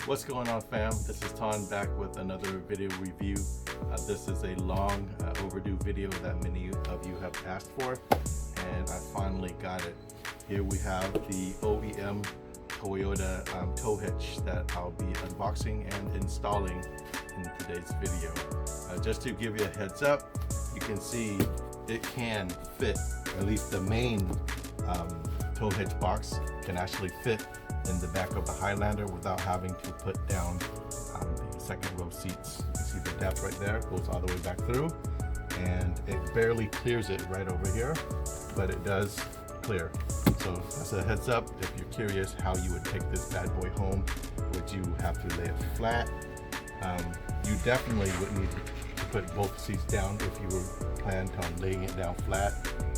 What's going on, fam? This is Tan back with another video review. This is a long overdue video that many of you have asked for, and I finally got it. Here we have the OEM Toyota tow hitch that I'll be unboxing and installing in today's video. Just to give you a heads up, you can see it can fit, at least the main tow hitch box can actually fit in the back of the Highlander without having to put down the second row seats. You can see the depth right there, goes all the way back through, and it barely clears it right over here, but it does clear. So that's a heads up. If you're curious how you would take this bad boy home, would you have to lay it flat? You definitely would need to put both seats down if you were planned on laying it down flat.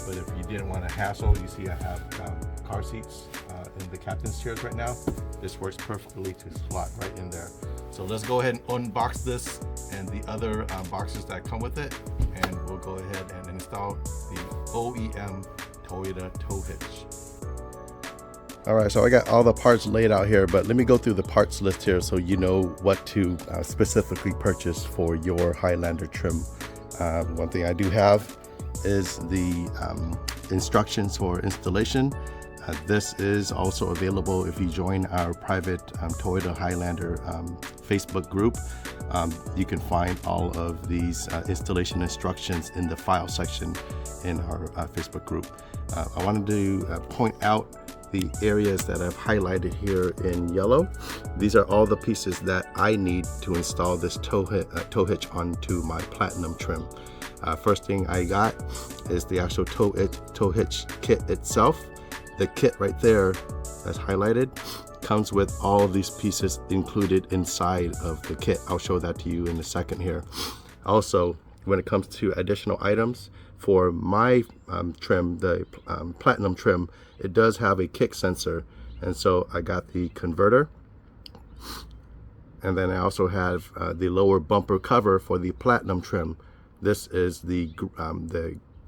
But if you didn't want to hassle, you see I have car seats in the captain's chairs right now. This works perfectly to slot right in there. So let's go ahead and unbox this and the other boxes that come with it, and we'll go ahead and install the OEM Toyota tow hitch. All right, so I got all the parts laid out here, but let me go through the parts list here so you know what to specifically purchase for your Highlander trim. One thing I do have is the instructions for installation. This is also available if you join our private Toyota Highlander Facebook group. You can find all of these installation instructions in the file section in our Facebook group. I wanted to point out the areas that I've highlighted here in yellow. These are all the pieces that I need to install this tow hitch onto my Platinum trim. First thing I got is the actual tow hitch kit itself. The kit right there that's highlighted comes with all of these pieces included inside of the kit. I'll show that to you in a second here. Also, when it comes to additional items for my trim, the Platinum trim, it does have a kick sensor, and so I got the converter, and then I also have the lower bumper cover for the Platinum trim. This is the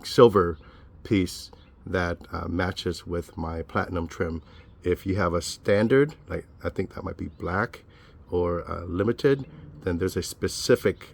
silver piece that matches with my Platinum trim. If you have a standard, like I think that might be black or limited, then there's a specific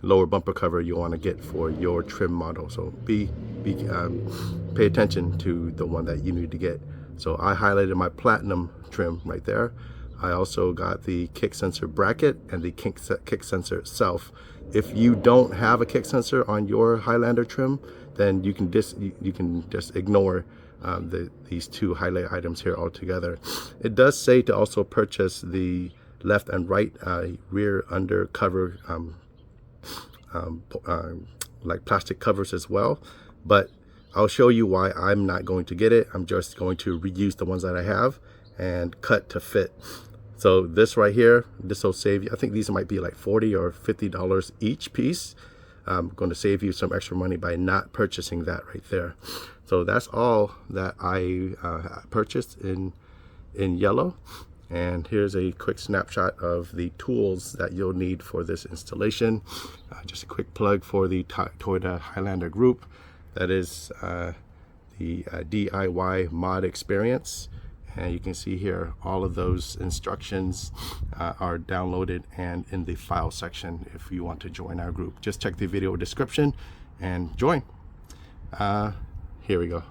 lower bumper cover you want to get for your trim model. So pay attention to the one that you need to get. So I highlighted my Platinum trim right there. I also got the kick sensor bracket and the kick sensor itself. If you don't have a kick sensor on your Highlander trim, then you can just ignore these two highlight items here altogether. It does say to also purchase the left and right rear under cover like plastic covers as well, but I'll show you why I'm not going to get it. I'm just going to reuse the ones that I have and cut to fit. So this right here, this will save you, I think these might be like $40 or $50 each piece. I'm going to save you some extra money by not purchasing that right there. So that's all that I purchased in yellow. And here's a quick snapshot of the tools that you'll need for this installation. Just a quick plug for the Toyota Highlander group. That is the DIY mod experience. And you can see here all of those instructions are downloaded and in the file section if you want to join our group. Just check the video description and join. Here we go.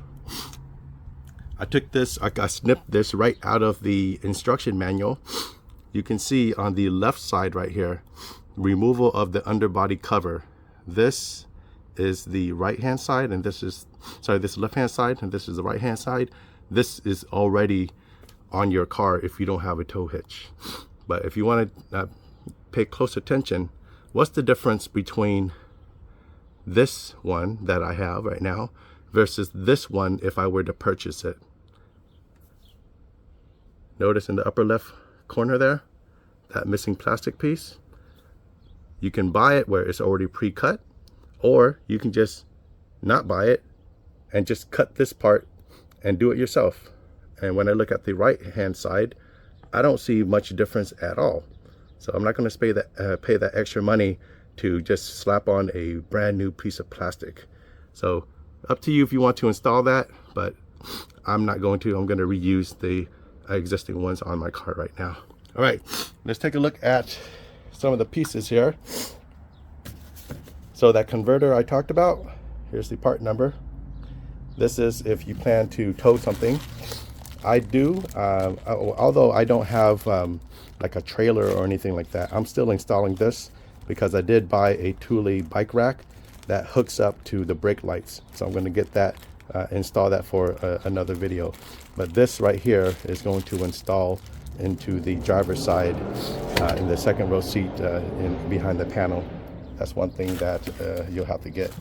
I snipped this right out of the instruction manual. You can see on the left side right here, removal of the underbody cover. This is the right hand side, and this is left hand side, and this is the right hand side. This is already on your car if you don't have a tow hitch. But if you want to pay close attention, what's the difference between this one that I have right now versus this one if I were to purchase it? Notice in the upper left corner there, that missing plastic piece. You can buy it where it's already pre-cut, or you can just not buy it and just cut this part and do it yourself. And when I look at the right hand side, I don't see much difference at all. So I'm not going to pay that extra money to just slap on a brand new piece of plastic. So up to you if you want to install that, but I'm not going to. I'm going to reuse the existing ones on my car right now. All right, let's take a look at some of the pieces here. So that converter I talked about, here's the part number. This is if you plan to tow something. I do, although I don't have like a trailer or anything like that, I'm still installing this because I did buy a Thule bike rack that hooks up to the brake lights. So I'm going to get that, install that for another video. But this right here is going to install into the driver's side in the second row seat behind the panel. That's one thing that you'll have to get.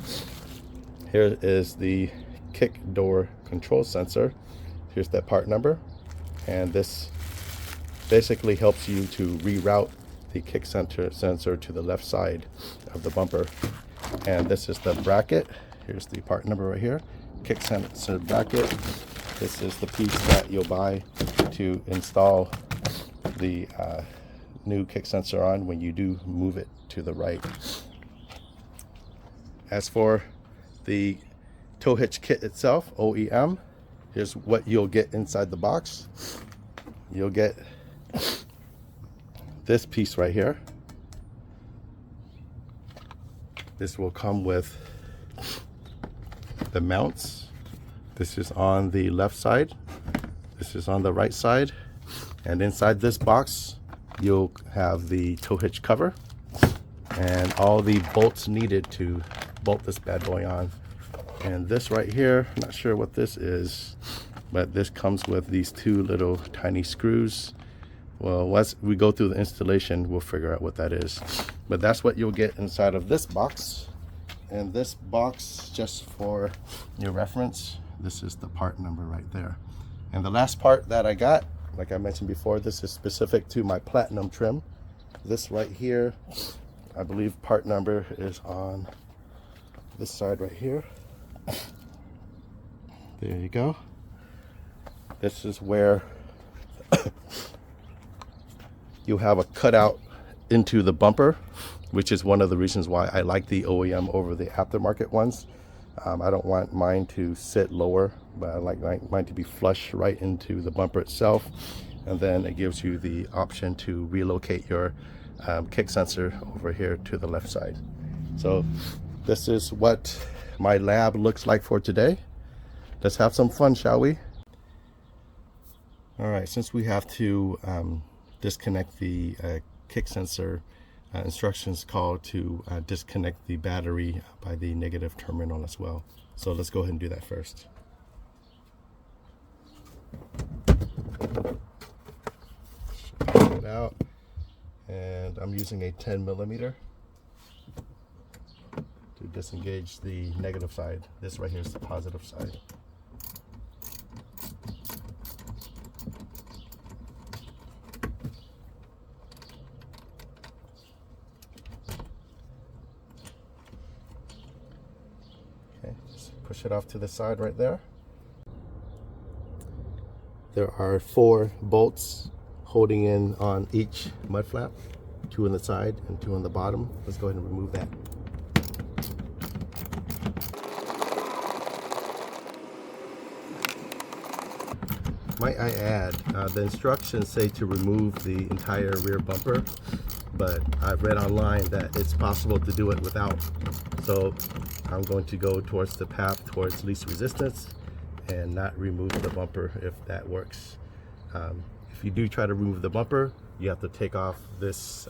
Here is the kick door control sensor. Here's that part number, and this basically helps you to reroute the kick sensor to the left side of the bumper. And this is the bracket. Here's the part number right here, kick sensor bracket. This is the piece that you'll buy to install the new kick sensor on when you do move it to the right. As for the tow hitch kit itself, OEM, here's what you'll get inside the box. You'll get this piece right here. This will come with the mounts. This is on the left side. This is on the right side. And inside this box, you'll have the tow hitch cover and all the bolts needed to bolt this bad boy on. And this right here, I'm not sure what this is, but this comes with these two little tiny screws. Well, once we go through the installation, we'll figure out what that is. But that's what you'll get inside of this box. And this box, just for your reference, this is the part number right there. And the last part that I got, like I mentioned before, this is specific to my platinum trim. This right here, I believe part number is on this side right here. There you go. This is where you have a cutout into the bumper, which is one of the reasons why I like the OEM over the aftermarket ones. I don't want mine to sit lower, but I like mine to be flush right into the bumper itself. And then it gives you the option to relocate your kick sensor over here to the left side. So this is what my lab looks like for today. Let's have some fun, shall we? All right, since we have to disconnect the kick sensor, instructions call to disconnect the battery by the negative terminal as well. So let's go ahead and do that first. Pop it out, and I'm using a 10mm to disengage the negative side. This right here is the positive side. Okay, just push it off to the side right there. There are 4 bolts holding in on each mud flap, 2 on the side and 2 on the bottom. Let's go ahead and remove that. Might I add, the instructions say to remove the entire rear bumper, but I've read online that it's possible to do it without. So I'm going to go towards the path towards least resistance and not remove the bumper if that works. If you do try to remove the bumper, you have to take off this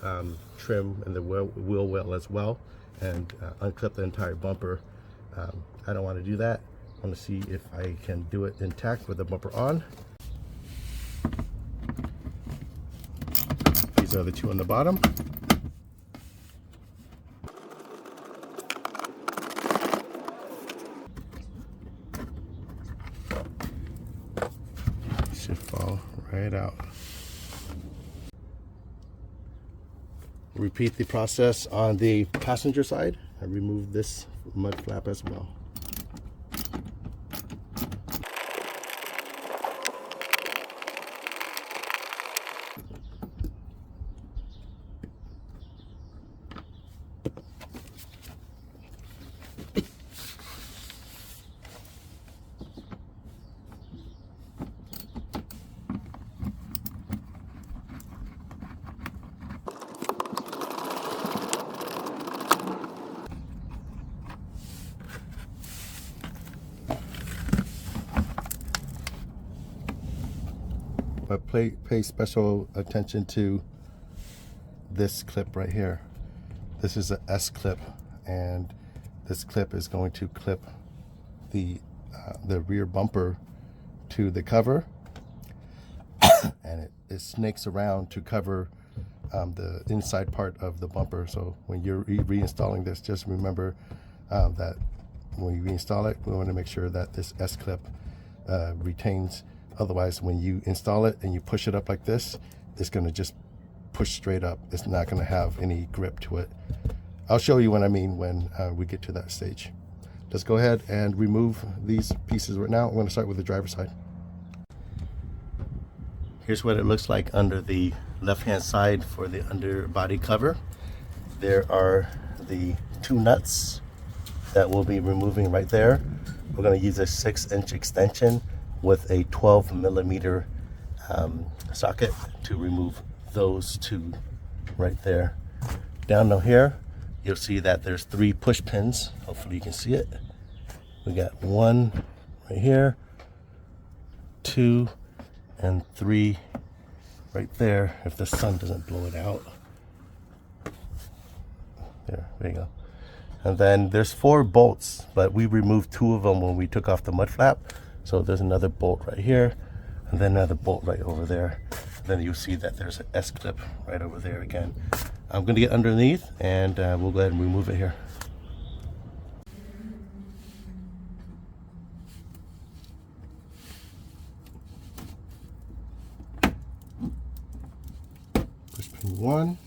trim and the wheel well as well and unclip the entire bumper. I don't want to do that. I want to see if I can do it intact with the bumper on. These are the 2 on the bottom. Should fall right out. Repeat the process on the passenger side. I removed this mud flap as well. pay special attention to this clip right here. This is a S clip, and this clip is going to clip the rear bumper to the cover, and it snakes around to cover the inside part of the bumper. So when you're reinstalling this, just remember that when you reinstall it, we want to make sure that this S clip retains. Otherwise, when you install it and you push it up like this, it's going to just push straight up. It's not going to have any grip to it. I'll show you what I mean when we get to that stage. Let's go ahead and remove these pieces right now. I'm going to start with the driver's side. Here's what it looks like under the left-hand side for the underbody cover. There are the 2 nuts that we'll be removing right there. We're going to use a 6-inch extension with a 12mm socket to remove those 2 right there. Down here, you'll see that there's 3 push pins. Hopefully you can see it. We got 1 right here, 2, and 3 right there, if the sun doesn't blow it out. There you go. And then there's 4 bolts, but we removed 2 of them when we took off the mud flap. So there's another bolt right here, and then another bolt right over there. Then you'll see that there's an S clip right over there again. I'm going to get underneath, and we'll go ahead and remove it here. Push pin 1.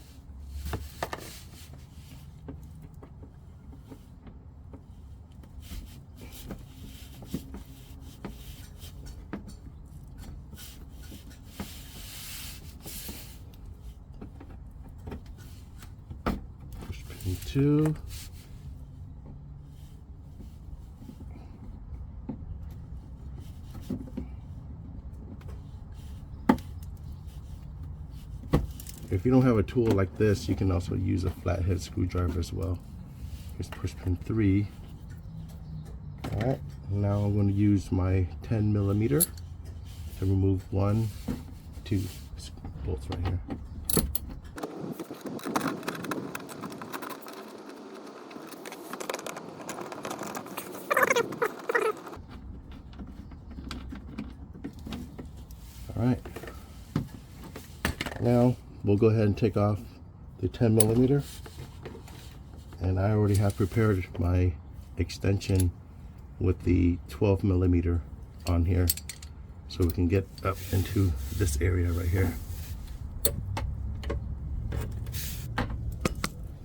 Pin 2. If you don't have a tool like this, you can also use a flathead screwdriver as well. Here's push pin 3. Alright, now I'm going to use my 10mm to remove 1, 2 bolts right here. Alright, now we'll go ahead and take off the 10mm, and I already have prepared my extension with the 12mm on here, so we can get up into this area right here.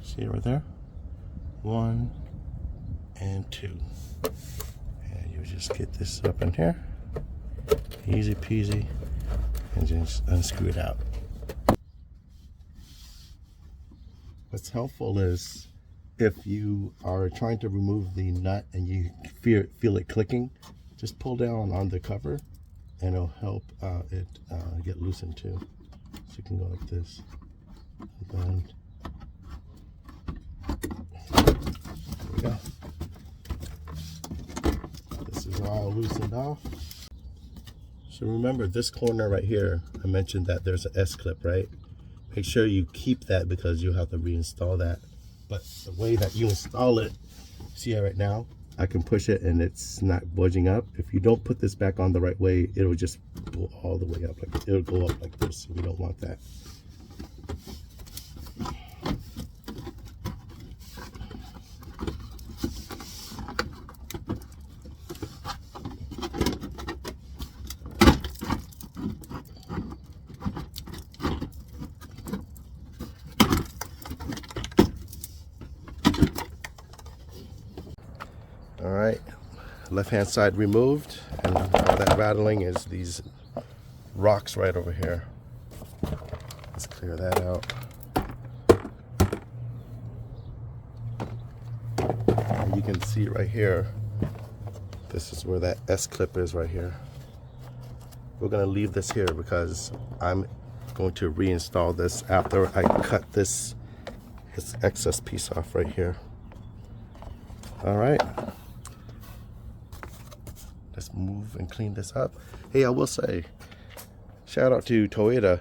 See it right there? 1 and 2, and you just get this up in here, easy peasy, and just unscrew it out. What's helpful is if you are trying to remove the nut and you feel it clicking, just pull down on the cover and it'll help it get loosened too. So you can go like this, and there we go. This is all loosened off. So remember this corner right here, I mentioned that there's an S clip, right? Make sure you keep that because you'll have to reinstall that. But the way that you install it, see it right now, I can push it and it's not budging up. If you don't put this back on the right way, it'll just go all the way up. It'll go up like this. We don't want that. All right, left hand side removed, and all that rattling is these rocks right over here. Let's clear that out. And you can see right here, this is where that S clip is right here. We're gonna leave this here because I'm going to reinstall this after I cut this excess piece off right here. All right. Let's move and clean this up. Hey, I will say, Shout out to Toyota.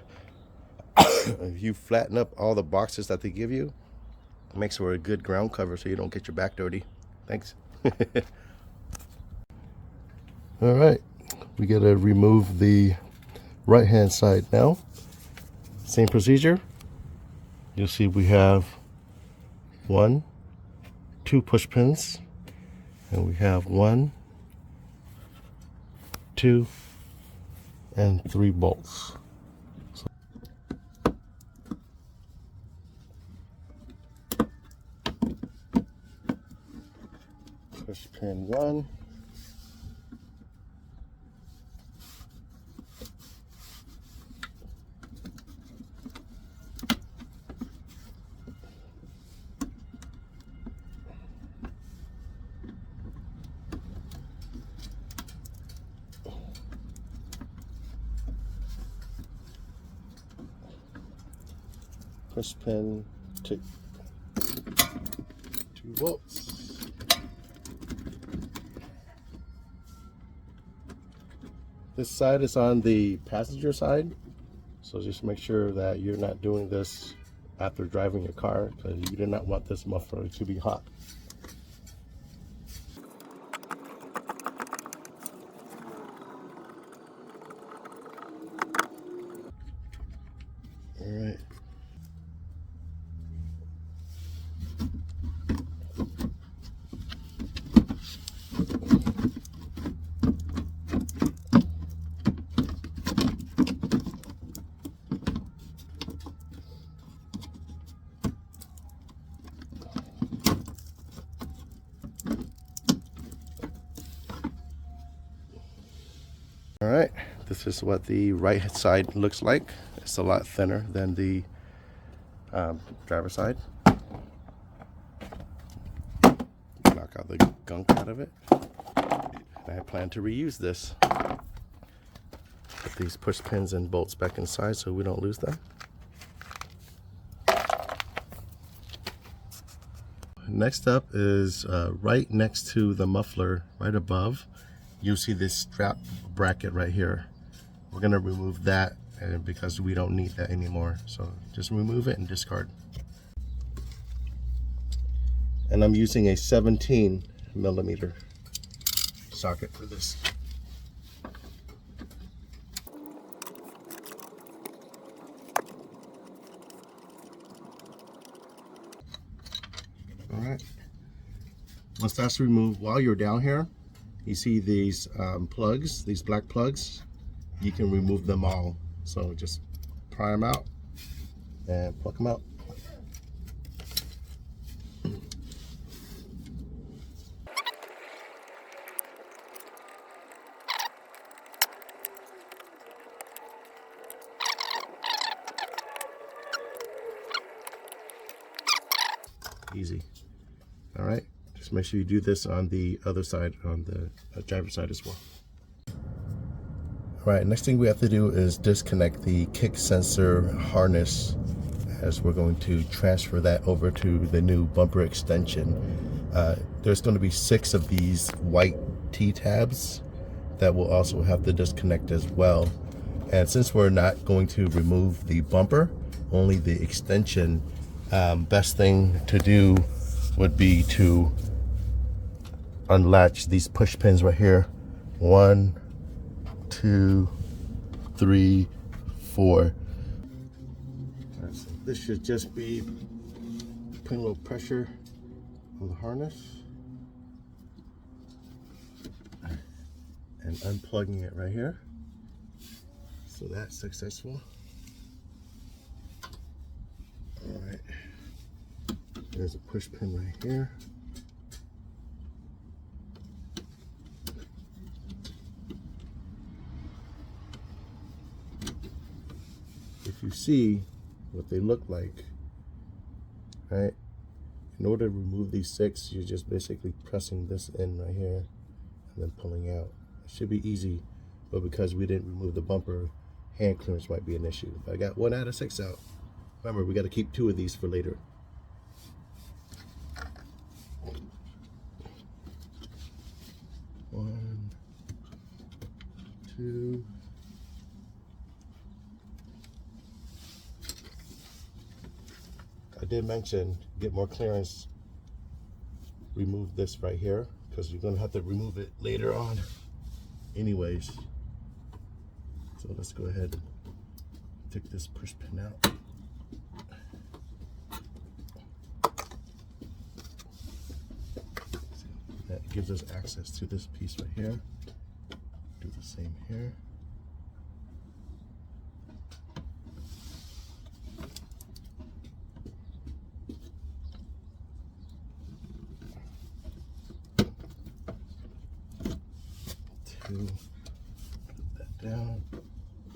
If you flatten up all the boxes that they give you, it makes for a good ground cover so you don't get your back dirty. Thanks. All right, we gotta remove the right hand side now. Same procedure. You'll see we have 1, 2 push pins, and we have 1, 2, and 3 bolts. Push pin 1, push pin 2, 2 bolts. This side is on the passenger side, so just make sure that you're not doing this after driving your car, because you do not want this muffler to be hot. All right. All right, this is what the right side looks like. It's a lot thinner than the driver's side. Knock out the gunk out of it. And I plan to reuse this. Put these push pins and bolts back inside so we don't lose them. Next up is right next to the muffler, right above, you'll see this strap bracket right here. We're gonna remove that because we don't need that anymore. So just remove it and discard. And I'm using a 17mm socket for this. All right. Once that's removed, while you're down here, you see these plugs, these black plugs. You can remove them all. So just pry them out and pluck them out. Easy. All right. Just make sure you do this on the other side, on the driver's side as well. All right, next thing we have to do is disconnect the kick sensor harness, as we're going to transfer that over to the new bumper extension. There's going to be 6 of these white T-tabs that will also have to disconnect as well. And since we're not going to remove the bumper, only the extension, best thing to do would be to unlatch these push pins right here. 1, 2, 3, 4. Right, so this should just be putting a little pressure on the harness and unplugging it right here. So that's successful. All right, there's a push pin right here. If you see what they look like, right? In order to remove these 6, you're just basically pressing this in right here and then pulling out. It should be easy, but because we didn't remove the bumper, hand clearance might be an issue. But I got 1 out of 6 out. Remember, we got to keep 2 of these for later. One, 2, I did mention get more clearance, remove this right here, because you're gonna have to remove it later on anyways. So let's go ahead and take this push pin out. That gives us access to this piece right here. Do the same here. Put that down,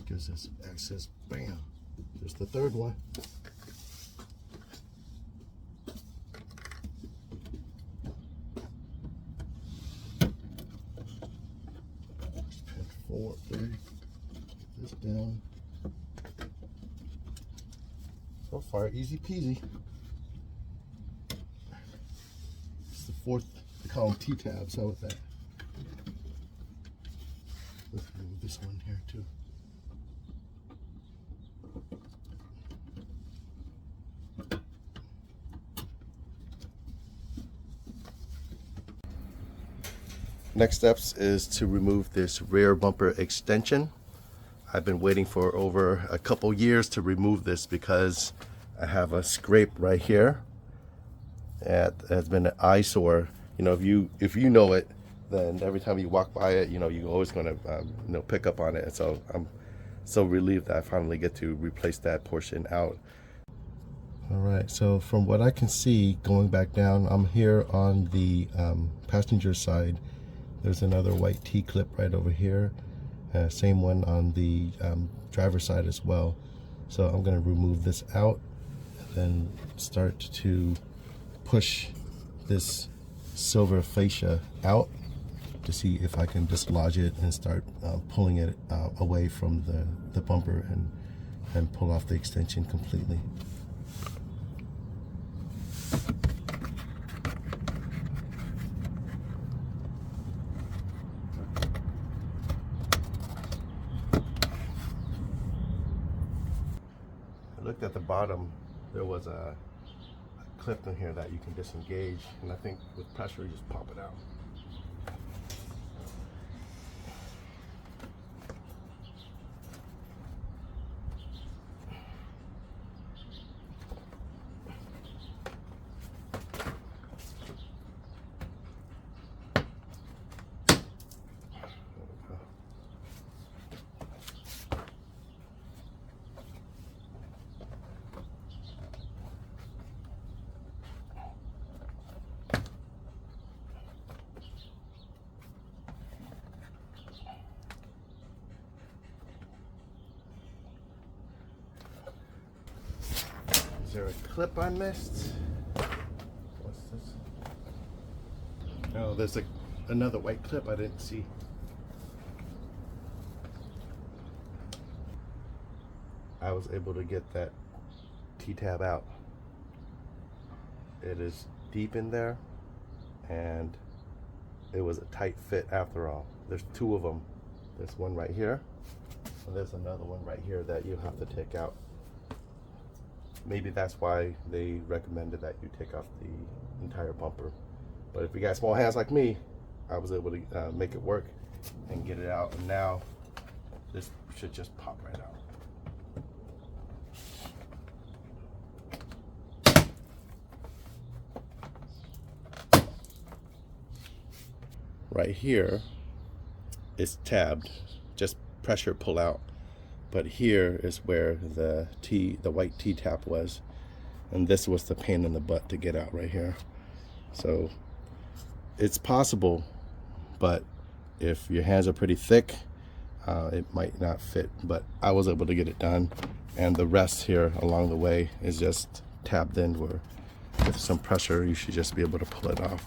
gives us access. Bam, there's the third one. Pin 4, 3, put this down. So far, easy peasy. It's the fourth, they call them T-tabs, how about that? Let's remove this one here too. Next steps is to remove this rear bumper extension. I've been waiting for over a couple years to remove this because I have a scrape right here. It has been an eyesore. You know, if you know it, then every time you walk by it, you know, you're always going to pick up on it. And so I'm so relieved that I finally get to replace that portion out. All right, so from what I can see going back down, I'm here on the passenger side. There's another white T-clip right over here. Same one on the driver's side as well. So I'm going to remove this out and then start to push this silver fascia out to see if I can dislodge it and start pulling it away from the bumper and pull off the extension completely. I looked at the bottom, there was a clip in here that you can disengage, and I think with pressure you just pop it out. Is there a clip I missed? What's this? Oh, there's another white clip I didn't see. I was able to get that T-tab out. It is deep in there, and it was a tight fit after all. There's two of them. There's one right here, and there's another one right here that you have to take out. Maybe that's why they recommended that you take off the entire bumper. But if you got small hands like me, I was able to make it work and get it out. And now this should just pop right out. Right here is tabbed, just pressure pull out. But here is where the white T-tap was, and this was the pain in the butt to get out right here. So it's possible, but if your hands are pretty thick, it might not fit. But I was able to get it done, and the rest here along the way is just tabbed in where with some pressure you should just be able to pull it off.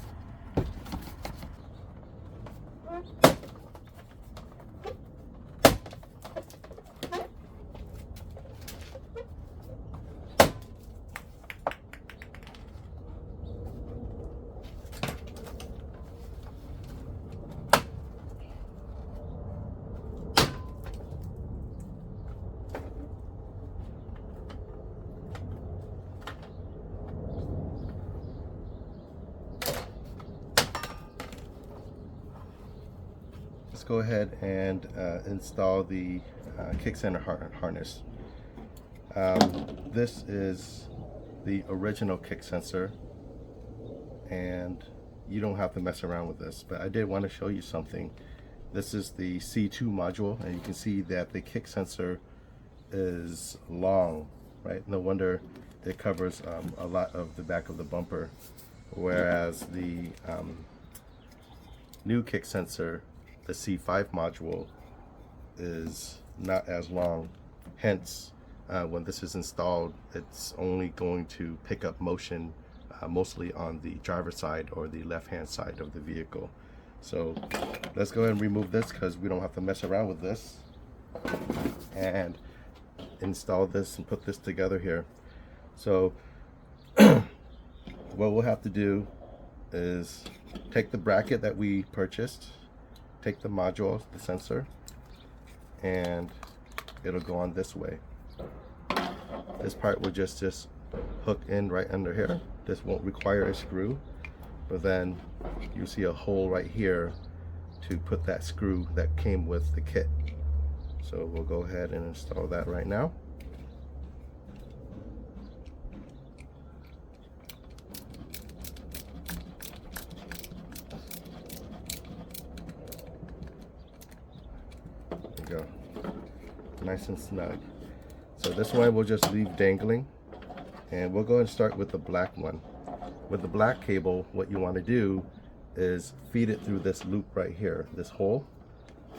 go ahead and install the kick center harness. This is the original kick sensor, and you don't have to mess around with this, but I did want to show you something. This is the C2 module, and you can see that the kick sensor is long, right? No wonder it covers a lot of the back of the bumper, whereas the new kick sensor, the C5 module, is not as long. Hence, when this is installed, it's only going to pick up motion mostly on the driver's side or the left hand side of the vehicle. So let's go ahead and remove this, because we don't have to mess around with this, and install this and put this together here. So what we'll have to do is take the bracket that we purchased, take the module, the sensor, and it'll go on this way. This part will just hook in right under here. This won't require a screw, but then you see a hole right here to put that screw that came with the kit. So we'll go ahead and install that right now. There we go. Nice and snug. So this one we'll just leave dangling, and we'll go and start with the black one. With the black cable, what you want to do is feed it through this loop right here, this hole.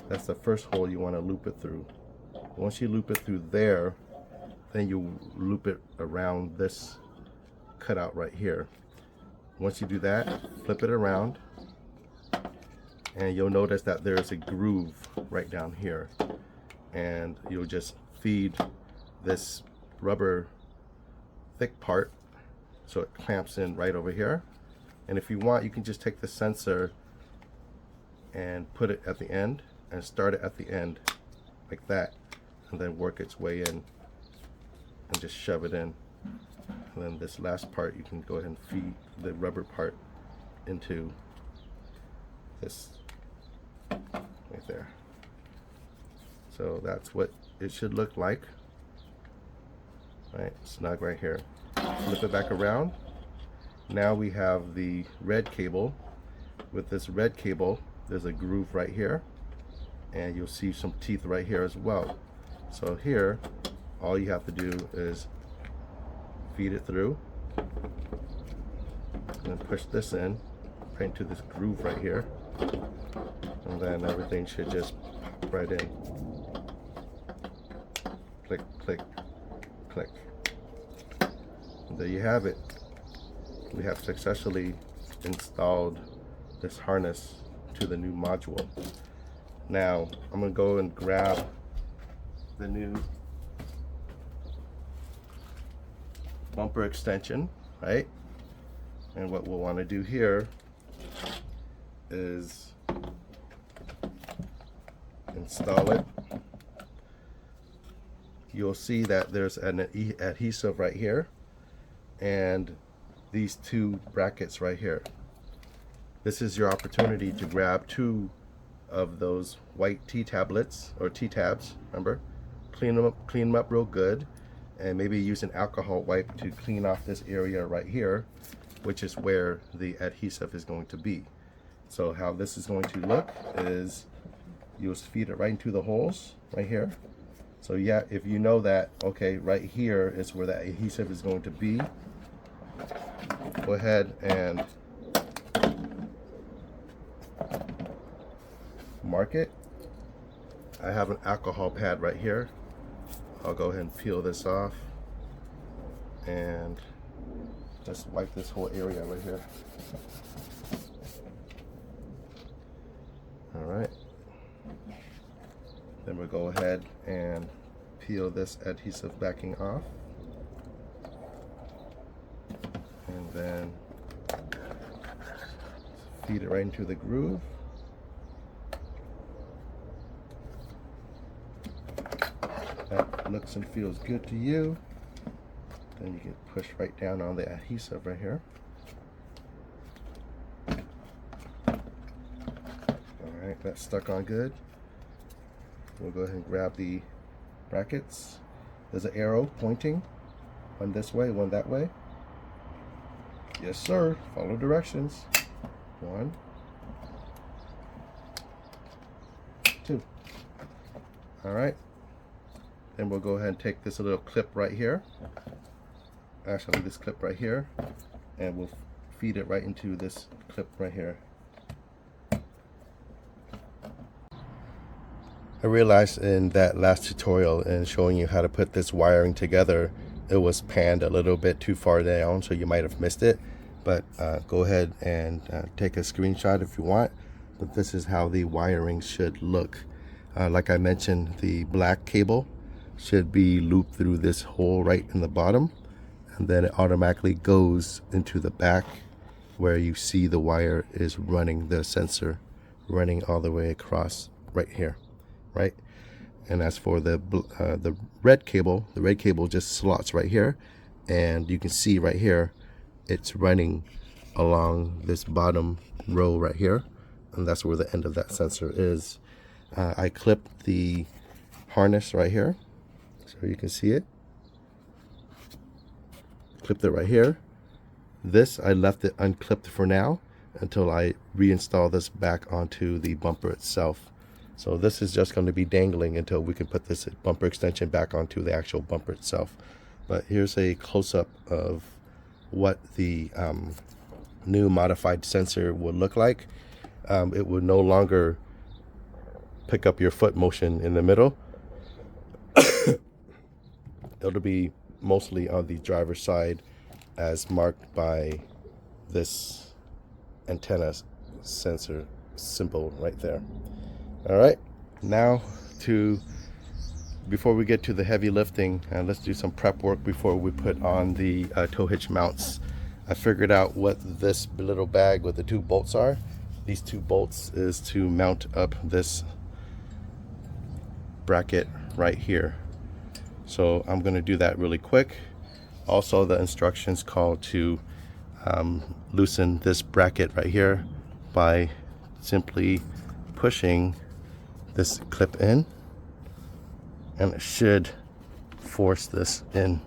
That's the first hole you want to loop it through. Once you loop it through there, then you loop it around this cutout right here. Once you do that, flip it around, and you'll notice that there's a groove right down here, and you'll just feed this rubber thick part so it clamps in right over here. And if you want, you can just take the sensor and put it at the end and start it at the end like that, and then work its way in and just shove it in. And then this last part, you can go ahead and feed the rubber part into this right there. So that's what it should look like. Right, snug right here. Flip it back around. Now we have the red cable. With this red cable, there's a groove right here, and you'll see some teeth right here as well. So here, all you have to do is feed it through, and then push this in right into this groove right here, and then everything should just pop right in. Click, click, click. And there you have it. We have successfully installed this harness to the new module. Now I'm gonna go and grab the new bumper extension, right? And what we'll want to do here is install it. You'll see that there's an adhesive right here, and these two brackets right here. This is your opportunity to grab two of those white T-tablets or T-tabs, remember? Clean them up real good, and maybe use an alcohol wipe to clean off this area right here, which is where the adhesive is going to be. So how this is going to look is you'll feed it right into the holes right here. So yeah, if you know that, okay, right here is where that adhesive is going to be, go ahead and mark it. I have an alcohol pad right here. I'll go ahead and peel this off and just wipe this whole area right here. All right. Then we'll go ahead and peel this adhesive backing off. And then feed it right into the groove. That looks and feels good to you. Then you can push right down on the adhesive right here. Alright. right, that's stuck on good. We'll go ahead and grab the brackets. There's an arrow pointing, one this way, one that way. Yes sir, follow directions. 1, 2. All right, then we'll go ahead and take this little clip right here, actually this clip right here, and we'll feed it right into this clip right here. I realized in that last tutorial in showing you how to put this wiring together, it was panned a little bit too far down, so you might have missed it. But go ahead and take a screenshot if you want. But this is how the wiring should look. Like I mentioned, the black cable should be looped through this hole right in the bottom, and then it automatically goes into the back where you see the wire is running, the sensor running all the way across right here, right? And as for the red cable, the red cable just slots right here, and you can see right here it's running along this bottom row right here, and that's where the end of that sensor is. I clipped the harness right here so you can see it. Clipped it right here. This I left it unclipped for now until I reinstall this back onto the bumper itself. So this is just going to be dangling until we can put this bumper extension back onto the actual bumper itself. But here's a close-up of what the new modified sensor would look like. It would no longer pick up your foot motion in the middle. It'll be mostly on the driver's side as marked by this antenna sensor symbol right there. All right, now before we get to the heavy lifting, let's do some prep work before we put on the tow hitch mounts. I figured out what this little bag with the 2 bolts are. These 2 bolts is to mount up this bracket right here. So I'm going to do that really quick. Also, the instructions call to loosen this bracket right here by simply pushing this clip in, and it should force this in.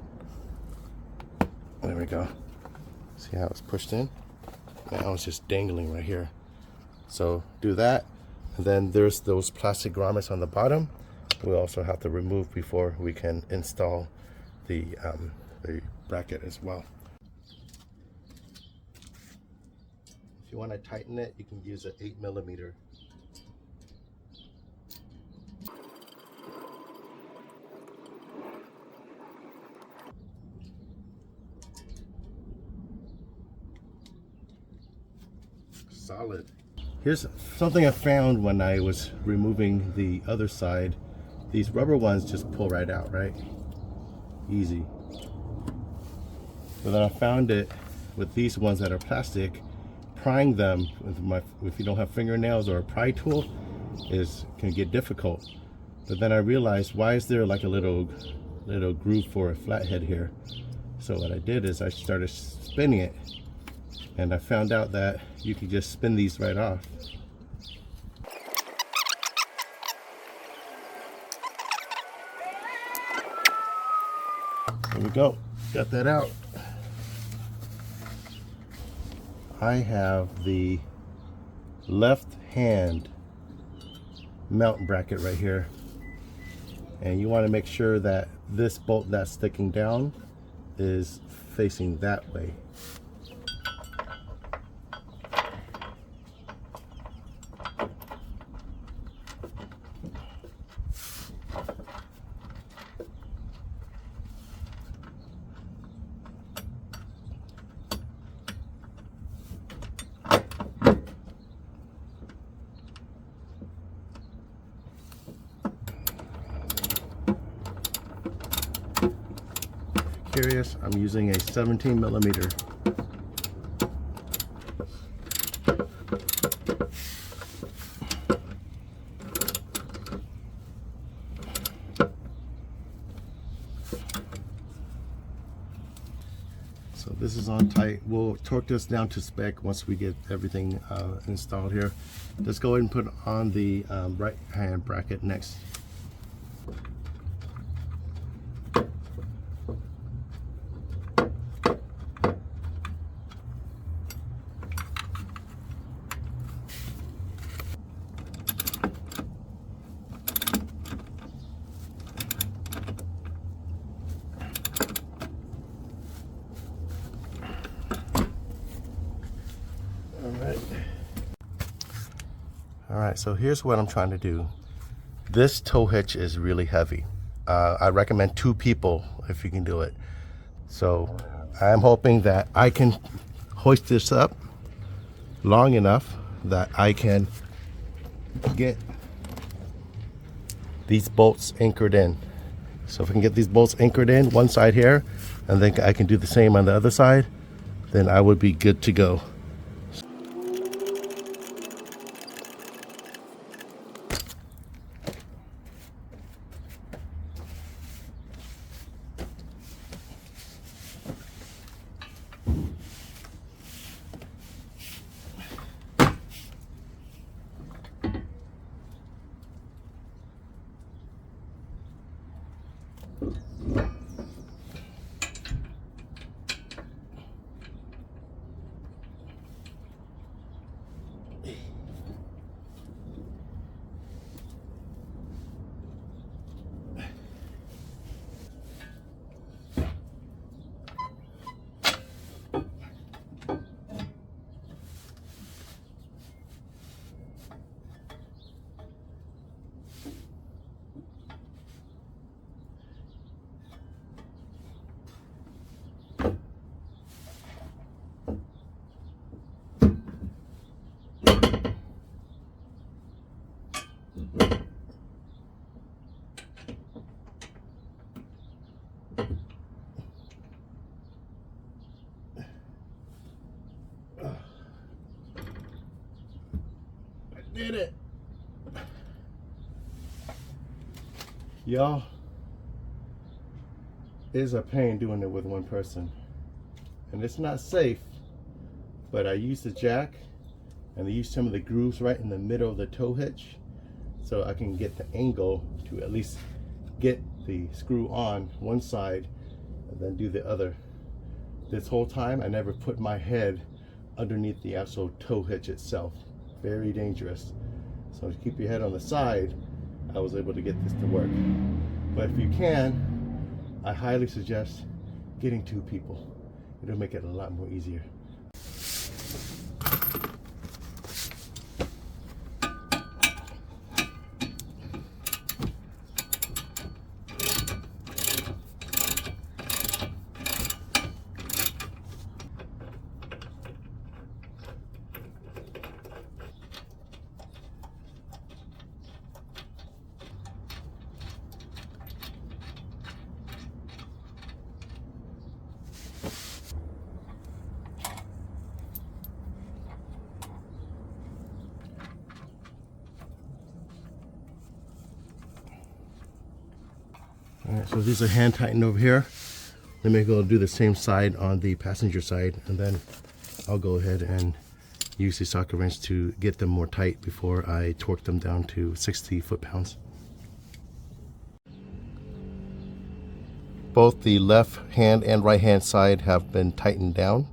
There we go. See how it's pushed in? Now it's just dangling right here. So do that, and then there's those plastic grommets on the bottom. We also have to remove before we can install the bracket as well. If you want to tighten it, you can use an 8mm. Solid. Here's something I found when I was removing the other side. These rubber ones just pull right out, right? Easy. But then I found it with these ones that are plastic. Prying them if you don't have fingernails or a pry tool can get difficult. But then I realized, why is there like a little groove for a flathead here? So what I did is I started spinning it, and I found out that you can just spin these right off. There we go, got that out. I have the left hand mount bracket right here, and you want to make sure that this bolt that's sticking down is facing that way. Curious, I'm using a 17mm. So this is on tight. We'll torque this down to spec once we get everything installed here. Let's go ahead and put on the right hand bracket next. Alright, so here's what I'm trying to do. This tow hitch is really heavy. I recommend 2 people if you can do it. So I'm hoping that I can hoist this up long enough that I can get these bolts anchored in. So if I can get these bolts anchored in one side here, and then I can do the same on the other side, then I would be good to go. Did it. Y'all, it is a pain doing it with one person, and it's not safe, but I used the jack and I used some of the grooves right in the middle of the tow hitch so I can get the angle to at least get the screw on one side and then do the other. This whole time I never put my head underneath the actual tow hitch itself. Very dangerous. So to keep your head on the side, I was able to get this to work. But if you can, I highly suggest getting 2 people. It'll make it a lot more easier. Alright, so these are hand tightened over here. Let me go do the same side on the passenger side, and then I'll go ahead and use the socket wrench to get them more tight before I torque them down to 60 foot-pounds. Both the left hand and right hand side have been tightened down.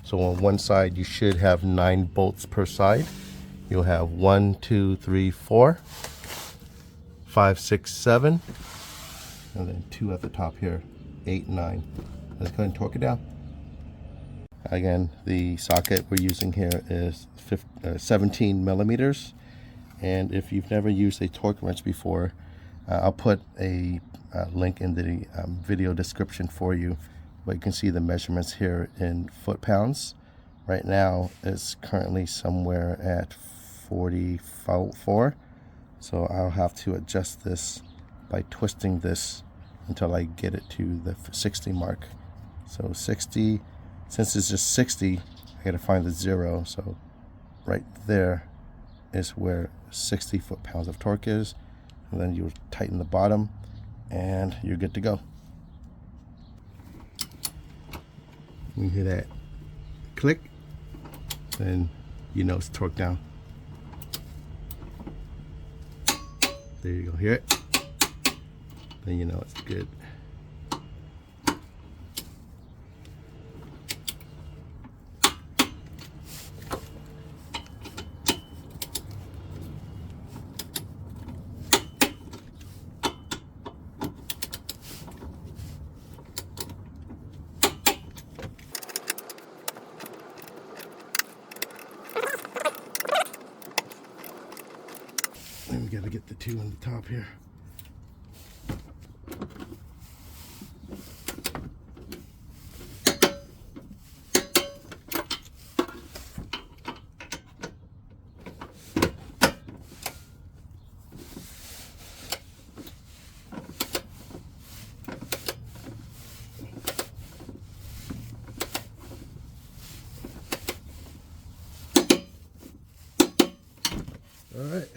So on one side you should have 9 bolts per side. You'll have 1, 2, 3, 4, 5, 6, 7. And then 2 at the top here, 8, 9. Let's go ahead and torque it down. Again, the socket we're using here is 17 millimeters. And if you've never used a torque wrench before, I'll put a link in the video description for you. But you can see the measurements here in foot-pounds. Right now, it's currently somewhere at 44. So I'll have to adjust this by twisting this until I get it to the 60 mark. So 60, since it's just 60, I gotta find the 0. So right there is where 60 foot-pounds of torque is. And then you tighten the bottom and you're good to go. When you hear that click, then you know it's torqued down. There you go, hear it? Then you know it's good. Then we gotta get the two on the top here. All right,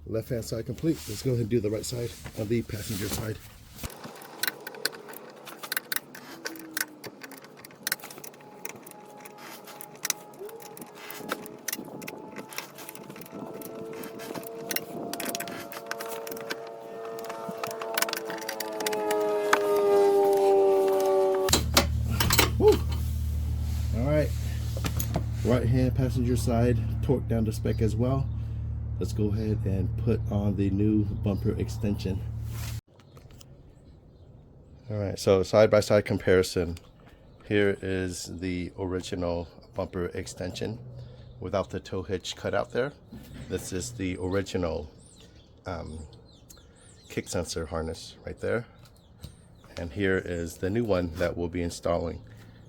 left hand side complete. Let's go ahead and do the right side on the passenger side. Woo. All right, right hand passenger side torqued down to spec as well. Let's go ahead and put on the new bumper extension. All right, so side-by-side comparison. Here is the original bumper extension without the tow hitch cut out there. This is the original kick sensor harness right there. And here is the new one that we'll be installing.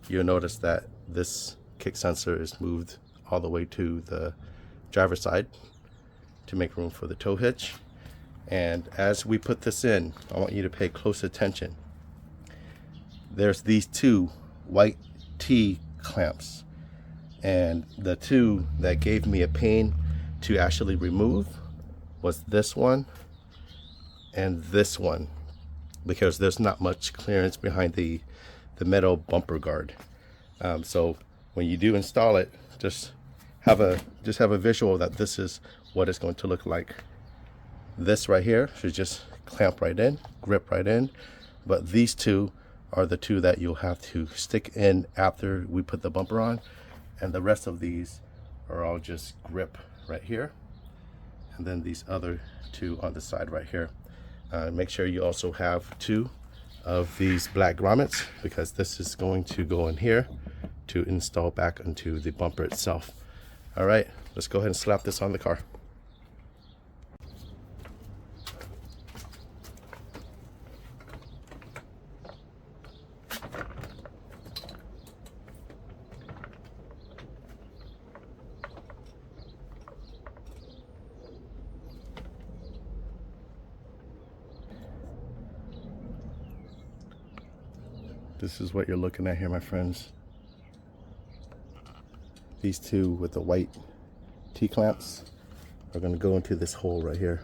You'll notice that this kick sensor is moved all the way to the driver's side to make room for the tow hitch. And as we put this in, I want you to pay close attention. There's these two white T clamps, and the two that gave me a pain to actually remove was this one and this one, because there's not much clearance behind the metal bumper guard. So when you do install it, just have a visual that this is what it's going to look like. This right here should just clamp right in, grip right in, but these two are the two that you'll have to stick in after we put the bumper on, and the rest of these are all just grip right here, and then these other two on the side right here. Make sure you also have two of these black grommets, because this is going to go in here to install back onto the bumper itself. All right, let's go ahead and slap this on the car. This is what you're looking at here, my friends. These two with the white T-clamps are going to go into this hole right here.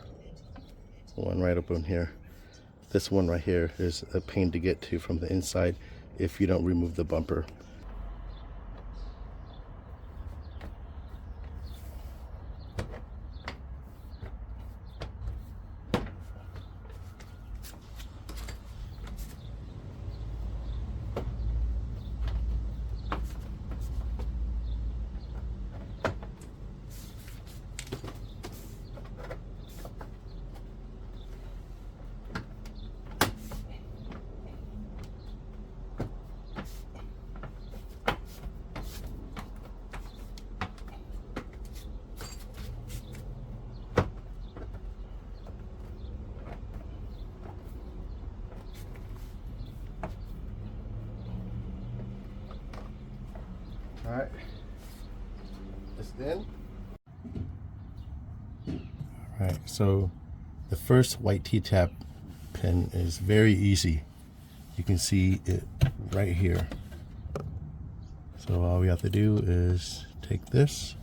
One right up in here. This one right here is a pain to get to from the inside if you don't remove the bumper. All right, this in. All right, so the first white T-tap pin is very easy. You can see it right here. So all we have to do is take this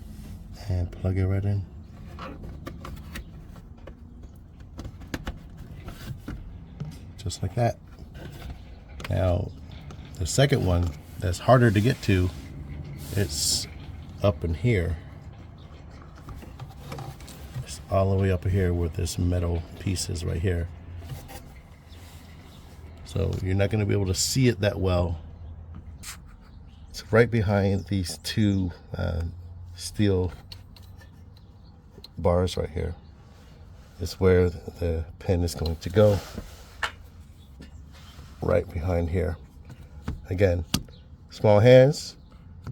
and plug it right in. Just like that. Now, the second one that's harder to get to, it's up in here. It's all the way up here where this metal piece is right here. So you're not going to be able to see it that well. It's right behind these two steel bars right here. Is where the pin is going to go. Right behind here. Again, small hands,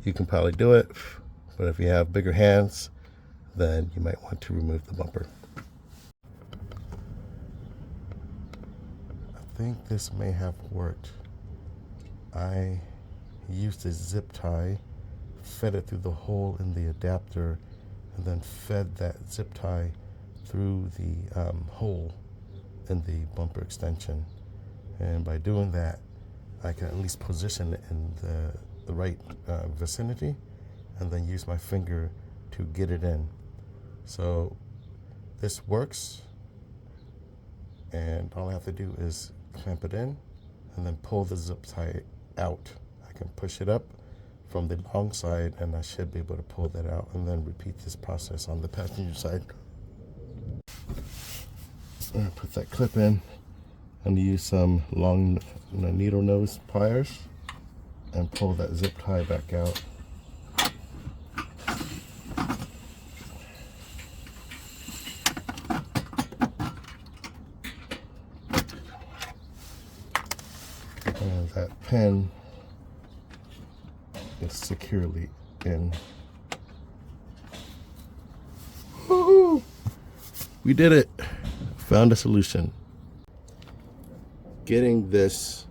you can probably do it, but if you have bigger hands, then you might want to remove the bumper. I think this may have worked. I used a zip tie, fed it through the hole in the adapter, and then fed that zip tie through the hole in the bumper extension. And by doing that, I can at least position it in the right vicinity, and then use my finger to get it in. So this works, and all I have to do is clamp it in and then pull the zip tie out. I can push it up from the long side, and I should be able to pull that out, and then repeat this process on the passenger side. Put that clip in and use some long needle nose pliers and pull that zip tie back out. And that pin is securely in. Woo-hoo! We did it! Found a solution. Getting this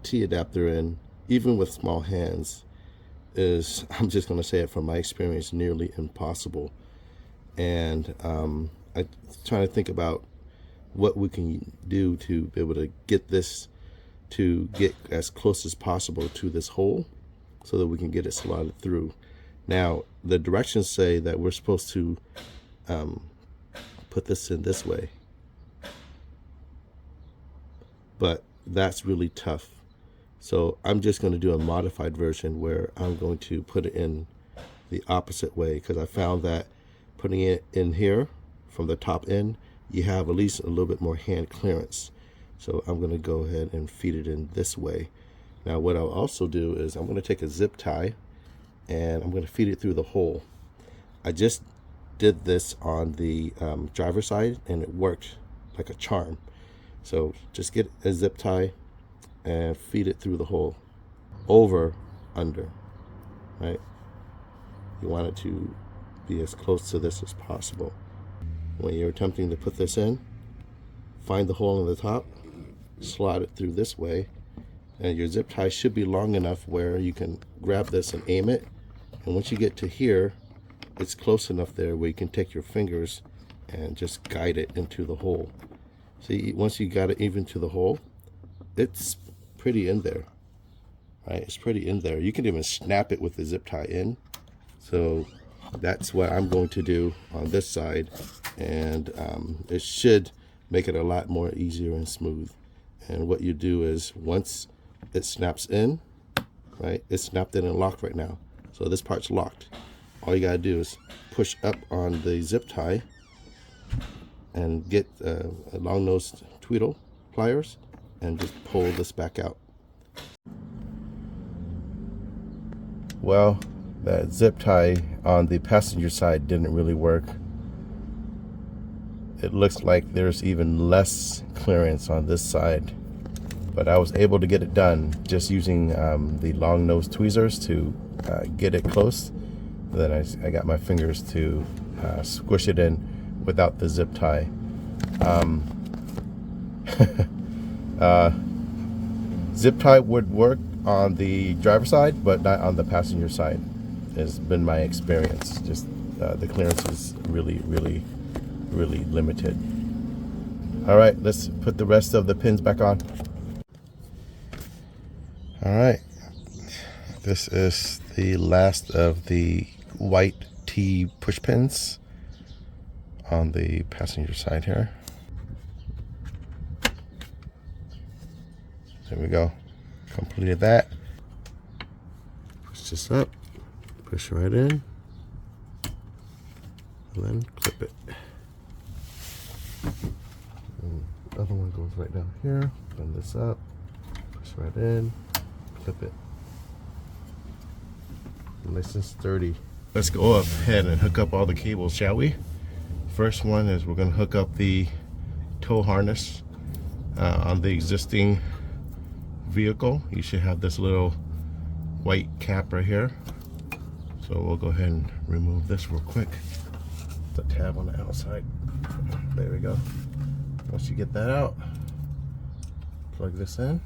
T adapter in, even with small hands, is, I'm just going to say it from my experience, nearly impossible. And I'm trying to think about what we can do to be able to get this to get as close as possible to this hole so that we can get it slotted through. Now, the directions say that we're supposed to put this in this way, but that's really tough. So I'm just going to do a modified version where I'm going to put it in the opposite way, because I found that putting it in here from the top end, you have at least a little bit more hand clearance. So I'm going to go ahead and feed it in this way. Now what I'll also do is I'm going to take a zip tie and I'm going to feed it through the hole. I just did this on the driver's side, and it worked like a charm. So just get a zip tie and feed it through the hole, over, under, right? You want it to be as close to this as possible. When you're attempting to put this in, find the hole in the top, slide it through this way, and your zip tie should be long enough where you can grab this and aim it. And once you get to here, it's close enough there where you can take your fingers and just guide it into the hole. See, once you got it even to the hole, it's pretty in there, right? It's pretty in there. You can even snap it with the zip tie in. So that's what I'm going to do on this side, and it should make it a lot more easier and smooth. And what you do is, once it snaps in, right, it's snapped in and locked right now, so this part's locked. All you gotta do is push up on the zip tie and get a long nosed tweedle pliers and just pull this back out. Well, that zip tie on the passenger side didn't really work. It looks like there's even less clearance on this side, but I was able to get it done just using the long nose tweezers to get it close. Then I got my fingers to squish it in without the zip tie. Zip tie would work on the driver's side, but not on the passenger side. Has been my experience. Just the clearance is really limited. All right, let's put the rest of the pins back on. All right, this is the last of the white T push pins on the passenger side here. There we go. completed that. Push this up, push right in, and then clip it. And the other one goes right down here. Bend this up, push right in, clip it. Nice and sturdy. Let's go ahead and hook up all the cables, shall we? First one is we're going to hook up the tow harness on the existing vehicle. You should have this little white cap right here. So we'll go ahead and remove this real quick. The tab on the outside. There we go. Once you get that out, plug this in.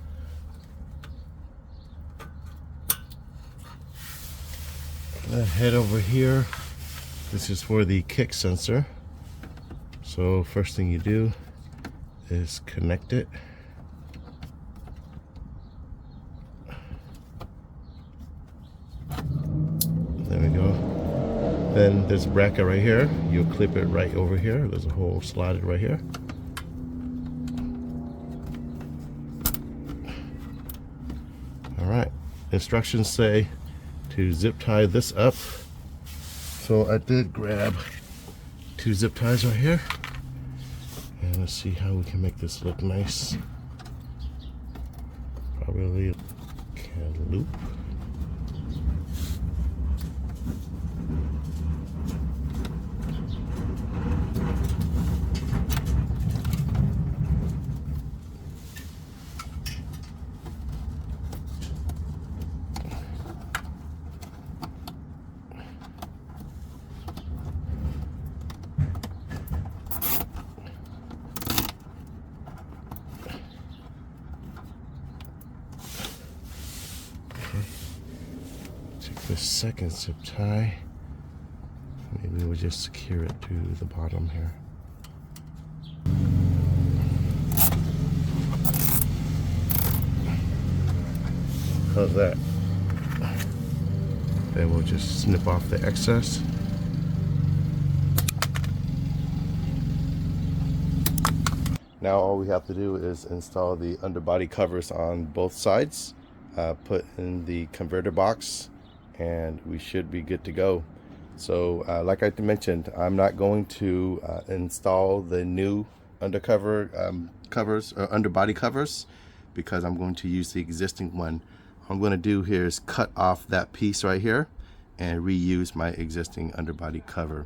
Then head over here. This is for the kick sensor. So first thing you do is connect it. There we go. Then there's a bracket right here. You'll clip it right over here. There's a hole slotted right here. All right. Instructions say to zip tie this up. So I did grab 2 zip ties right here. And let's see how we can make this look nice. Probably can loop. The second zip tie, maybe we'll just secure it to the bottom here. How's that? Then we'll just snip off the excess. Now all we have to do is install the underbody covers on both sides, put in the converter box, and we should be good to go. So like I mentioned, I'm not going to install the new undercover covers or underbody covers because I'm going to use the existing one. What I'm going to do here is cut off that piece right here and reuse my existing underbody cover.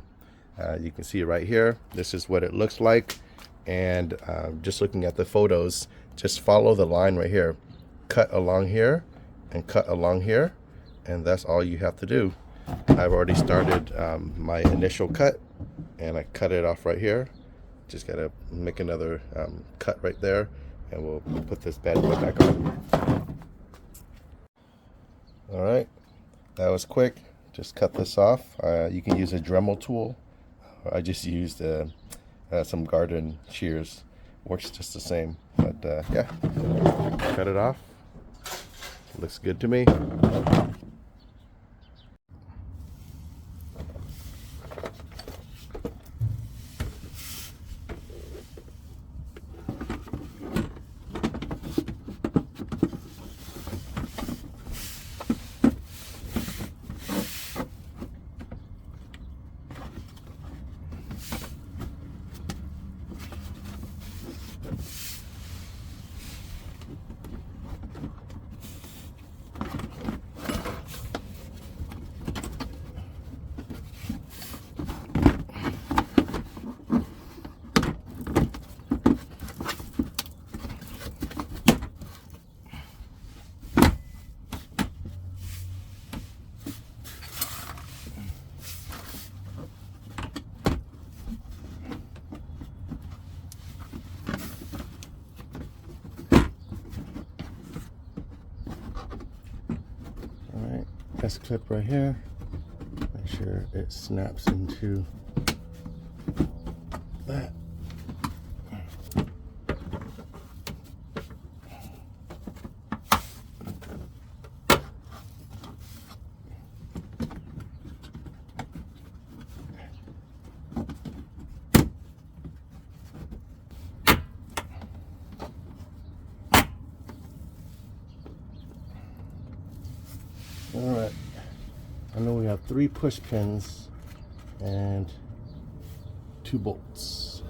You can see it right here. This is what it looks like, and just looking at the photos, just follow the line right here. Cut along here and cut along here, and that's all you have to do. I've already started my initial cut, and I cut it off right here. Just gotta make another cut right there, and we'll put this bad boy back on. All right, that was quick. Just cut this off. You can use a Dremel tool. I just used some garden shears. Works just the same, but yeah, cut it off. Looks good to me. This clip right here, make sure it snaps into that. All right. I know we have 3 push pins and 2 bolts.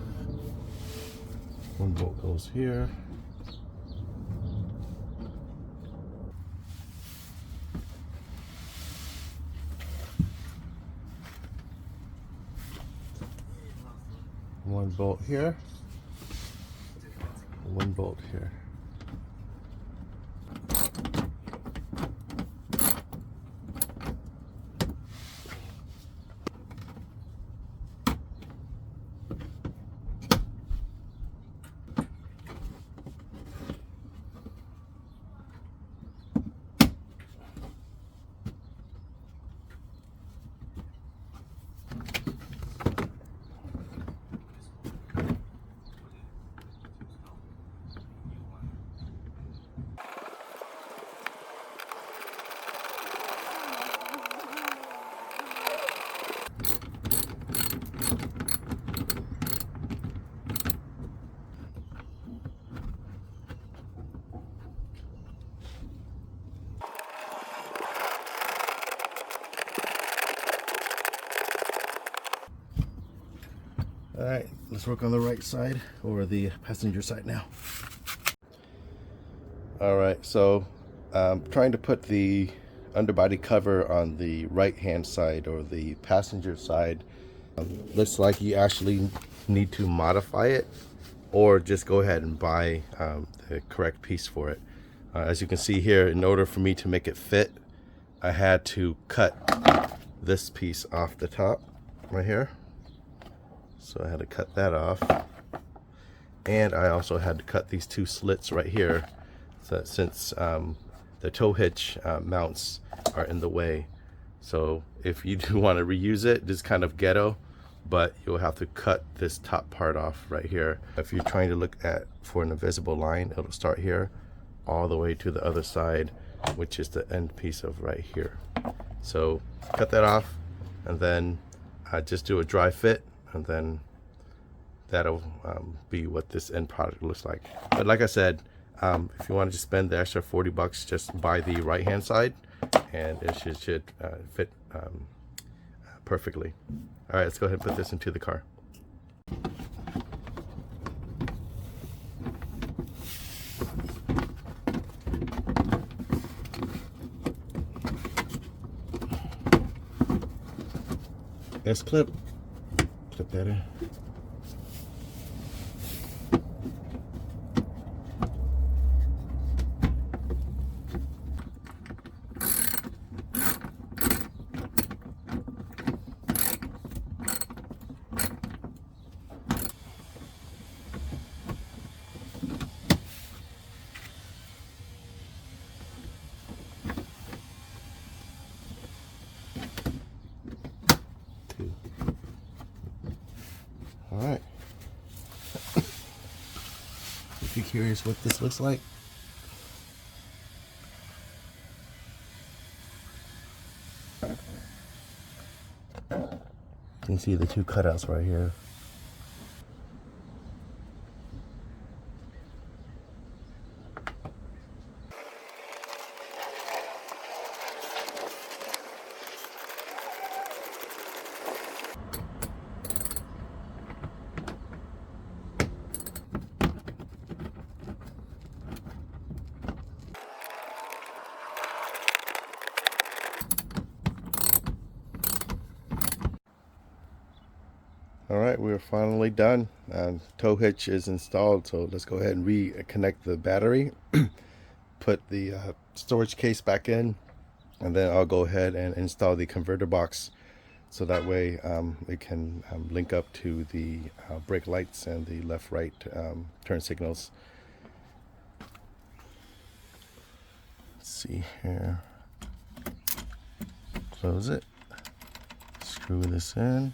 1 bolt goes here. One bolt here. 1 bolt here. All right, let's work on the right side or the passenger side now. All right, so trying to put the underbody cover on the right hand side or the passenger side. Looks like you actually need to modify it or just go ahead and buy the correct piece for it. As you can see here, in order for me to make it fit, I had to cut this piece off the top right here. So I had to cut that off, and I also had to cut these 2 slits right here, so that since the tow hitch mounts are in the way. So if you do want to reuse it, this is kind of ghetto, but you'll have to cut this top part off right here. If you're trying to look at for an invisible line, it'll start here all the way to the other side, which is the end piece of right here. So cut that off, and then just do a dry fit, and then that'll be what this end product looks like. But like I said, if you want to just spend the extra 40 bucks, just buy the right hand side, and it should fit perfectly. All right, let's go ahead and put this into the car. Let's clip that in. All right. If you're curious what this looks like, you can see the 2 cutouts right here. All right, we're finally done. Tow hitch is installed, so let's go ahead and reconnect the battery, put the storage case back in, and then I'll go ahead and install the converter box, so that way it can link up to the brake lights and the left-right turn signals. Let's see here. Close it. Screw this in.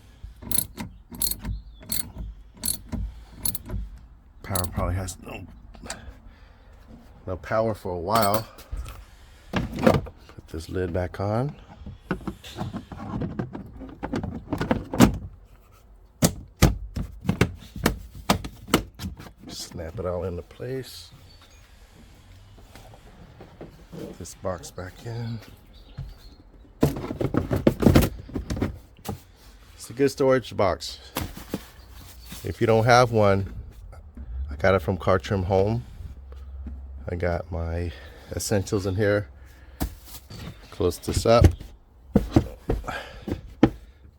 Power probably has no power for a while. Put this lid back on. Snap it all into place. Put this box back in. It's a good storage box. If you don't have one, I got it from Car Trim Home. I got my essentials in here. Close this up. Of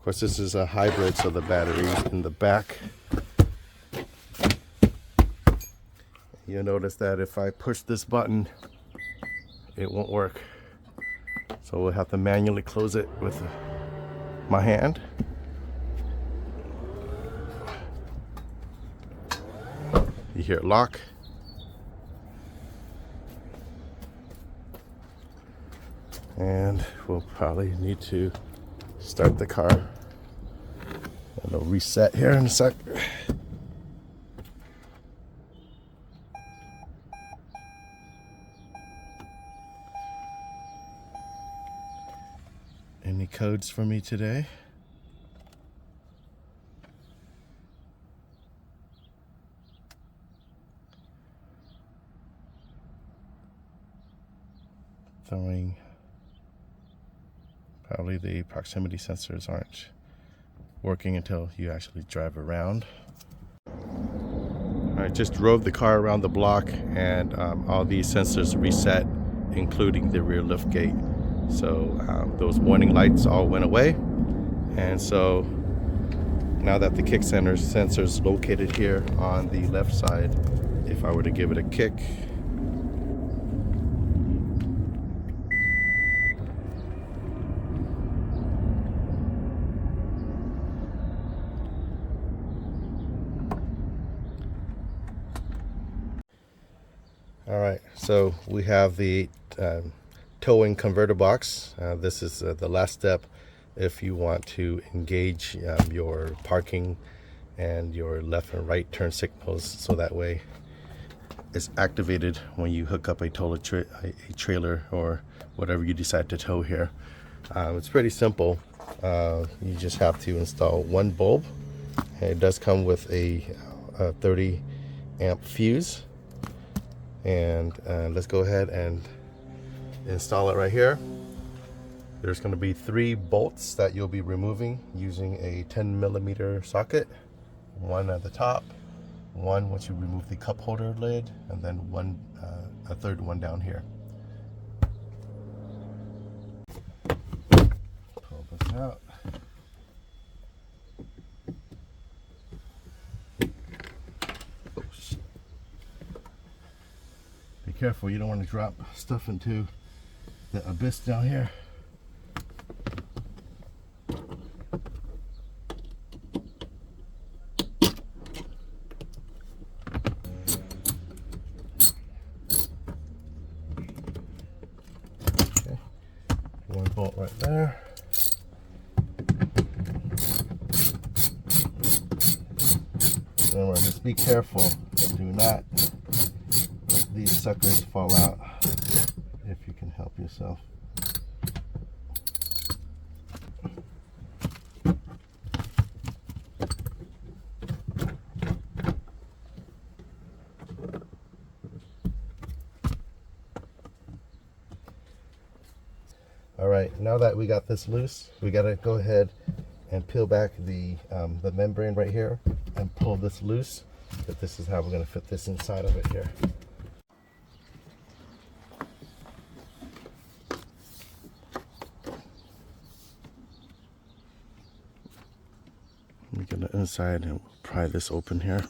course, this is a hybrid, so the battery's in the back. You'll notice that if I push this button, it won't work. So we'll have to manually close it with my hand. You hear it lock. And we'll probably need to start the car. And it'll reset here in a sec. Any codes for me today? Throwing. Probably the proximity sensors aren't working until you actually drive around. I just drove the car around the block, and all these sensors reset, including the rear lift gate. So those warning lights all went away, and so now that the kick sensor is located here on the left side, if I were to give it a kick, all right, so we have the towing converter box. This is the last step if you want to engage your parking and your left and right turn signals, so that way it's activated when you hook up a trailer or whatever you decide to tow here. It's pretty simple. You just have to install one bulb, and it does come with a 30 amp fuse. And let's go ahead and install it right here. There's going to be 3 bolts that you'll be removing using a 10mm socket. One at the top, one once you remove the cup holder lid, and then a third one down here. Pull this out. Be careful, you don't want to drop stuff into the abyss down here. Okay, one bolt right there. Remember, just be careful. Do not let these suckers fall out if you can help yourself. All right, now that we got this loose, we gotta go ahead and peel back the membrane right here and pull this loose. But this is how we're gonna fit this inside of it here. Let me get the inside and we'll pry this open here.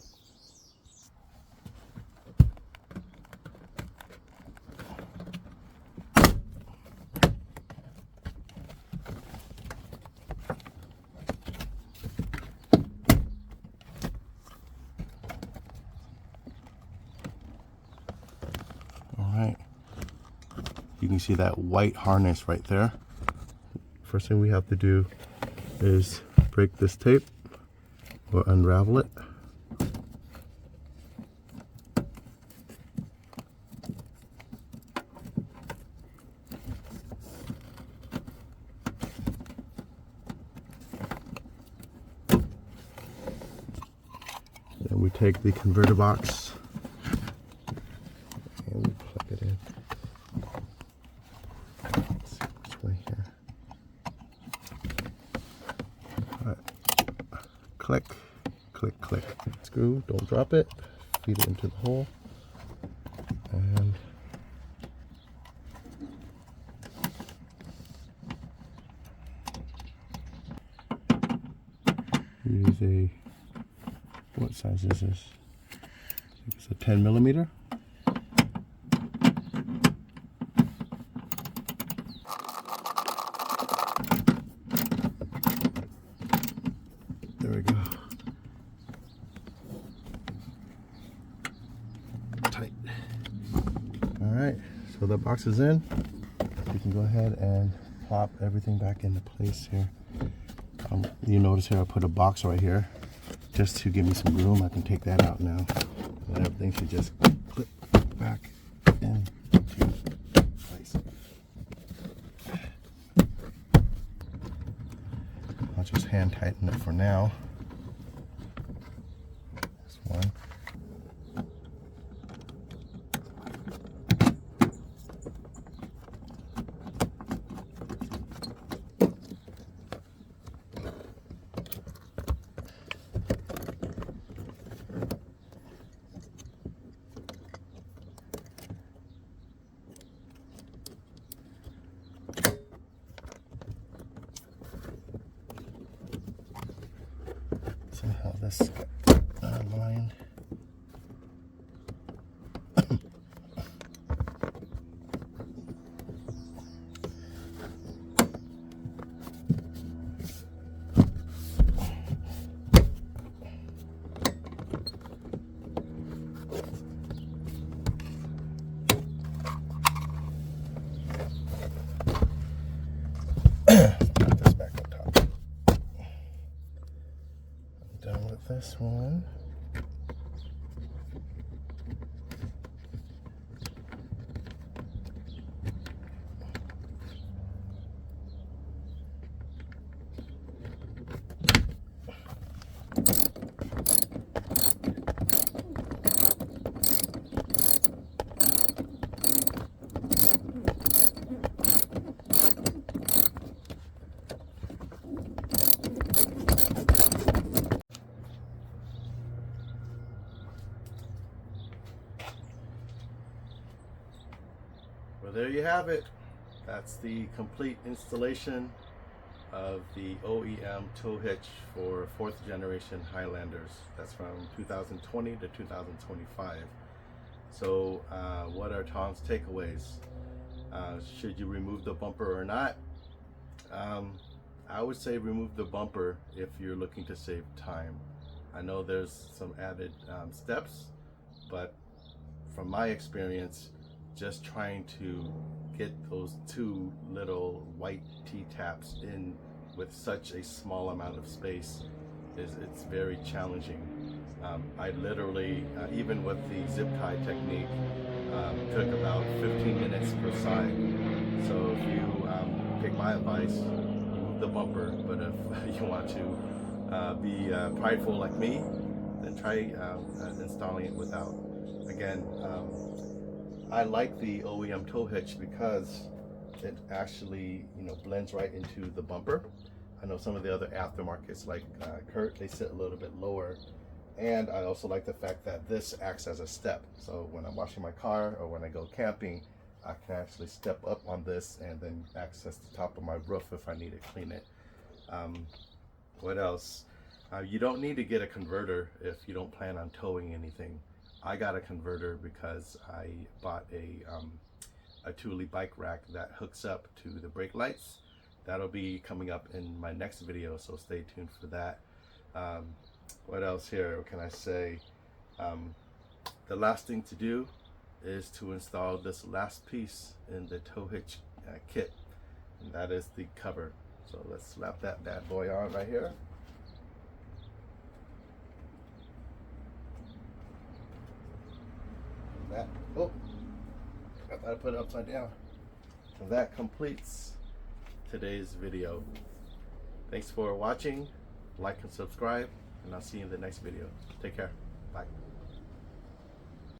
Alright, you can see that white harness right there. First thing we have to do is break this tape or unravel it. Then we take the converter box and we plug it in. Let's see which way here. All right. click, click, click. Screw, don't drop it. Feed it into the hole. And use a, what size is this? I think it's a 10 millimeter. There we go. Tight. All right, so the box is in. You can go ahead and plop everything back into place here. You notice here I put a box right here just to give me some room. I can take that out now. And everything should just clip back into place. I'll just hand tighten it for now. This one. Somehow this got aligned. Put this back on top. Done with this one. Well, there you have it. That's the complete installation of the OEM tow hitch for 4th generation Highlanders. That's from 2020 to 2025. So what are Thanhs takeaways? Should you remove the bumper or not? I would say remove the bumper if you're looking to save time. I know there's some added steps, but from my experience, just trying to get those two little white T-taps in with such a small amount of space it's very challenging. I literally, even with the zip tie technique, took about 15 minutes per side. So if you take my advice, remove the bumper, but if you want to be prideful like me, then try installing it without. Again, I like the OEM tow hitch because it actually, blends right into the bumper. I know some of the other aftermarkets like Kurt, they sit a little bit lower. And I also like the fact that this acts as a step. So when I'm washing my car or when I go camping, I can actually step up on this and then access the top of my roof if I need to clean it. What else? You don't need to get a converter if you don't plan on towing anything. I got a converter because I bought a Thule bike rack that hooks up to the brake lights. That'll be coming up in my next video, so stay tuned for that. What else here? What can I say? The last thing to do is to install this last piece in the tow hitch kit, and that is the cover. So let's slap that bad boy on right here. That, oh, I thought I put it upside down. So that completes today's video. Thanks for watching. Like and subscribe, and I'll see you in the next video. Take care. Bye.